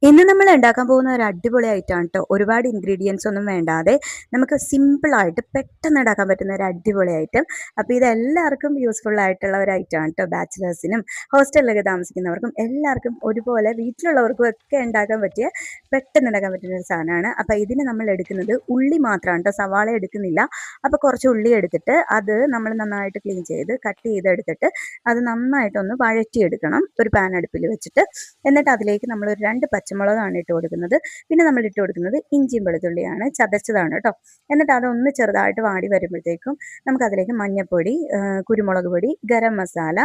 ഇന്ന് നമ്മൾ ഉണ്ടാക്കാൻ പോകുന്ന ഒരു അടിപൊളി ഐറ്റമാണ് കേട്ടോ. ഒരുപാട് ഇൻഗ്രീഡിയൻസ് ഒന്നും വേണ്ടാതെ നമുക്ക് സിമ്പിളായിട്ട് പെട്ടെന്ന് ഉണ്ടാക്കാൻ പറ്റുന്ന ഒരു അടിപൊളി ഐറ്റം. അപ്പോൾ ഇതെല്ലാവർക്കും യൂസ്ഫുൾ ആയിട്ടുള്ള ഒരു ഐറ്റമാണ് കേട്ടോ. ബാച്ചിലേഴ്സിനും ഹോസ്റ്റലിലൊക്കെ താമസിക്കുന്നവർക്കും എല്ലാവർക്കും ഒരുപോലെ വീട്ടിലുള്ളവർക്കും ഒക്കെ ഉണ്ടാക്കാൻ പറ്റിയ പെട്ടെന്ന് ഉണ്ടാക്കാൻ പറ്റുന്ന ഒരു സാധനമാണ്. അപ്പോൾ ഇതിന് നമ്മൾ എടുക്കുന്നത് ഉള്ളി മാത്രമാണ് കേട്ടോ, സവാള എടുക്കുന്നില്ല. അപ്പോൾ കുറച്ച് ഉള്ളി എടുത്തിട്ട് അത് നമ്മൾ നന്നായിട്ട് ക്ലീൻ ചെയ്ത് കട്ട് ചെയ്തെടുത്തിട്ട് അത് നന്നായിട്ടൊന്ന് വഴറ്റിയെടുക്കണം ഒരു പാൻ അടുപ്പിൽ വെച്ചിട്ട്. എന്നിട്ട് അതിലേക്ക് നമ്മൾ ഒരു 2 പച്ചമുളകാണ് ഇട്ട് കൊടുക്കുന്നത്. പിന്നെ നമ്മൾ ഇട്ട് കൊടുക്കുന്നത് ഇഞ്ചിയും വെളുത്തുള്ളിയാണ്, ചതച്ചതാണ് കേട്ടോ. എന്നിട്ട് അതൊന്ന് ചെറുതായിട്ട് വാടി വരുമ്പോഴത്തേക്കും നമുക്കതിലേക്ക് മഞ്ഞൾപ്പൊടി, കുരുമുളക് പൊടി, ഗരം മസാല,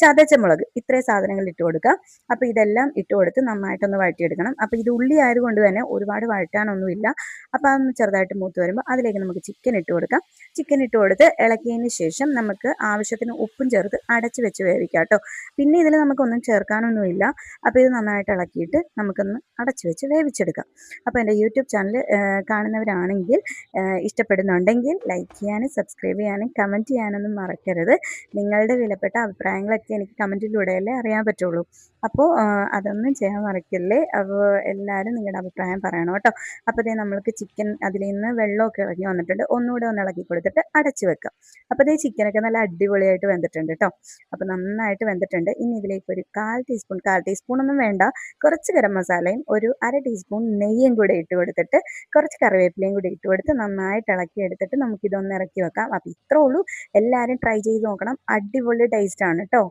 ചതച്ച മുളക്, ഇത്രയും സാധനങ്ങൾ ഇട്ട് കൊടുക്കാം. അപ്പോൾ ഇതെല്ലാം ഇട്ട് കൊടുത്ത് നന്നായിട്ടൊന്ന് വഴറ്റിയെടുക്കണം. അപ്പോൾ ഇത് ഉള്ളി ആയതുകൊണ്ട് തന്നെ ഒരുപാട് വഴറ്റാനൊന്നുമില്ല. അപ്പോൾ അതൊന്ന് ചെറുതായിട്ട് മൂത്ത് വരുമ്പോൾ അതിലേക്ക് നമുക്ക് ചിക്കൻ ഇട്ട് കൊടുക്കാം. ചിക്കൻ ഇട്ട് കൊടുത്ത് ഇളക്കിയതിന് ശേഷം നമുക്ക് ആവശ്യത്തിന് ഉപ്പും ചേർത്ത് അടച്ച് വെച്ച് വേവിക്കാം കേട്ടോ. പിന്നെ ഇതിൽ നമുക്കൊന്നും ചേർക്കാനൊന്നുമില്ല. അപ്പോൾ ഇത് നന്നായിട്ട് ഇളക്കിയിട്ട് നമുക്കൊന്ന് അടച്ചു വെച്ച് വേവിച്ചെടുക്കാം. അപ്പോൾ എൻ്റെ യൂട്യൂബ് ചാനൽ കാണുന്നവരാണെങ്കിൽ ഇഷ്ടപ്പെടുന്നുണ്ടെങ്കിൽ ലൈക്ക് ചെയ്യാനും സബ്സ്ക്രൈബ് ചെയ്യാനും കമൻറ്റ് ചെയ്യാനൊന്നും മറക്കരുത്. നിങ്ങളുടെ വിലപ്പെട്ട അഭിപ്രായങ്ങളൊക്കെ എനിക്ക് കമൻറ്റിലൂടെയല്ലേ അറിയാൻ പറ്റുള്ളൂ. അപ്പോൾ അതൊന്നും ചെയ്യാൻ മറക്കല്ലേ. അപ്പോൾ എല്ലാവരും നിങ്ങളുടെ അഭിപ്രായം പറയണം കേട്ടോ. അപ്പോൾ ഇതേ നമ്മൾക്ക് ചിക്കൻ അതിൽ നിന്ന് വെള്ളമൊക്കെ ഇറങ്ങി വന്നിട്ടുണ്ട്. ഒന്നുകൂടെ ഒന്ന് ഇളക്കി കൊടുത്തിട്ട് അടച്ച് വെക്കാം. അപ്പോൾ ഇതേ ചിക്കനൊക്കെ നല്ല അടിപൊളിയായിട്ട് വെന്തിട്ടുണ്ട് കേട്ടോ. അപ്പോൾ നന്നായിട്ട് വെന്തിട്ടുണ്ട്. ഇനി ഇതിലേക്ക് ഒരു 1/4 ടീസ്പൂൺ ഒന്നും വേണ്ട, കുറച്ച് ഗരം മസാലയും ഒരു 1/2 ടീസ്പൂൺ നെയ്യും കൂടെ ഇട്ട് കൊടുത്തിട്ട് കുറച്ച് കറിവേപ്പിലയും കൂടി ഇട്ട് കൊടുത്ത് നന്നായിട്ട് ഇളക്കി എടുത്തിട്ട് നമുക്കിതൊന്ന് ഇറക്കി വെക്കാം. അപ്പോൾ ഇത്രേ ഉള്ളൂ. എല്ലാവരും ട്രൈ ചെയ്ത് നോക്കണം. അടിപൊളി ടേസ്റ്റാണ് കേട്ടോ.